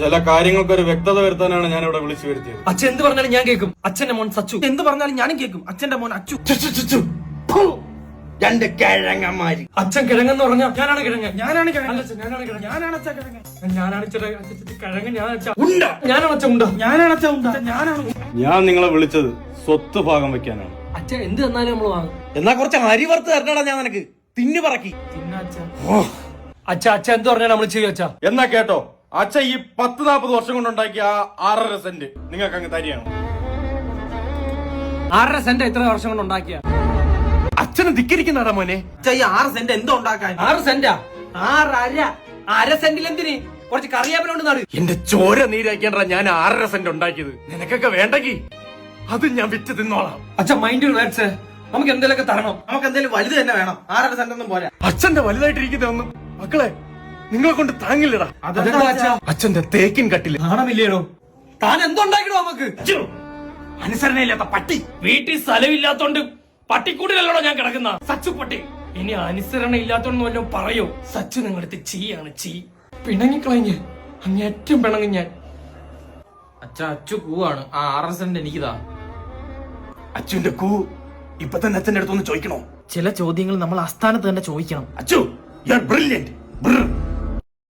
ചില കാര്യങ്ങൾക്ക് ഒരു വ്യക്തത വരുത്താനാണ് ഞാൻ ഇവിടെ വിളിച്ചു വരുത്തിയത്. അച്ഛൻ എന്ത് പറഞ്ഞാലും ഞാൻ കേൾക്കും. അച്ഛന്റെ മോൻ സച്ചു. എന്ത് പറഞ്ഞാലും ഞാനും കേൾക്കും. അച്ഛന്റെ മോൻ അച്ചു. രണ്ട് കിഴങ്ങന്മാര്. അച്ഛൻ കിഴങ്ങെന്ന് പറഞ്ഞാ ഞാനാണ് കിഴങ്ങ്. ഞാനാണ് കിഴങ്ങ്. അല്ല, ഞാനാണ് കിഴങ്ങ്. ഞാനാണ് അച്ഛ കിഴങ്ങ്. ഞാനാണ് കിഴങ്ങ്. ഞാൻ അച്ഛ ഉണ്ട. ഞാനാണ് അച്ഛൻ ഉണ്ട. ഞാനാണ് അച്ഛ ഉണ്ട. ഞാനാണ്. ഞാൻ നിങ്ങളെ വിളിച്ചത് സ്വത്ത് ഭാഗം വെക്കാനാണ്. അച്ഛൻ എന്ത് തന്നാലും നമ്മള് വാങ്ങും. എന്നാ കുറച്ച് അരി വറുത്ത് തരണടാ ഞാൻ നിനക്ക്. തിന്നു പറക്കി. അച്ഛ എന്ത് പറഞ്ഞാലും നമ്മള് ചെയ്യും അച്ഛ. എന്നാ കേട്ടോ, അച്ഛ ഈ 10-40 വർഷം കൊണ്ടുണ്ടാക്കിയ ആ 6.5 സെന്റ് നിങ്ങൾക്ക് അങ്ങ് തരികയാണ്. 6.5 സെന്റ് എത്ര വർഷം കൊണ്ട് ഉണ്ടാക്കിയ? അച്ഛനെ ധിക്കരിക്കുന്നതാ മോനെ. അച്ഛ ഈ 6 സെന്റ് എന്തോ ഉണ്ടാക്കാൻ? 6 സെന്റാ? 6 അര സെന്റിൽ എന്തിന്? കുറച്ച് കറിയാപ്പിലോണ്ട് നാട്. എന്റെ ചോര നീരാക്കിയാണ്ടാ ഞാൻ 6.5 സെന്റ് ഉണ്ടാക്കിയത്. നിനക്കൊക്കെ വേണ്ടെങ്കി അത് ഞാൻ വിറ്റ് തിന്നോളാം. അച്ഛൻ മൈൻഡ് റിലാക്സ്. നമുക്ക് എന്തെങ്കിലുമൊക്കെ തരണം. നമുക്ക് എന്തെങ്കിലും വലുത് തന്നെ വേണം. 6.5 സെന്റ് ഒന്നും പോരാ. അച്ഛന്റെ വലുതായിട്ടിരിക്കുന്ന ഒന്നും മക്കളെ നിങ്ങളെ കൊണ്ട് താങ്ങില്ലടാ. അതെന്താ അച്ഛാ? അച്ഛന്റെ തേക്കിൻ കട്ടില് നാണമില്ലേടോ? താൻ എന്തുണ്ടാക്കണോ നമുക്ക്? അനുസരണയില്ലാത്ത പട്ടി. വീട്ടിൽ സ്ഥലമില്ലാത്തോണ്ട് പട്ടിക്കൂടിലല്ലോടോ ഞാൻ കിടക്കുന്ന സച്ചു പട്ടി. ഇനി അനുസരണ ഇല്ലാത്തോണ്ട് വല്ലതും പറയോ? സച്ചു നിങ്ങളടുത്ത് ചീയാണ് ചീ. പിണങ്ങിക്കളഞ്ഞ് അങ്ങേറ്റം പിണങ്ങി ഞാൻ. അച്ചു കൂവാണ്. ആ 6 സെന്റ് എനിക്കിതാ. അച്ഛന്റെ കൂ ഇപ്പൊ തന്നെ അച്ഛന്റെ അടുത്തൊന്ന് ചോദിക്കണോ? ചില ചോദ്യങ്ങൾ നമ്മൾ ആസ്ഥാനത്ത് തന്നെ ചോദിക്കണം. Achu, you are brilliant.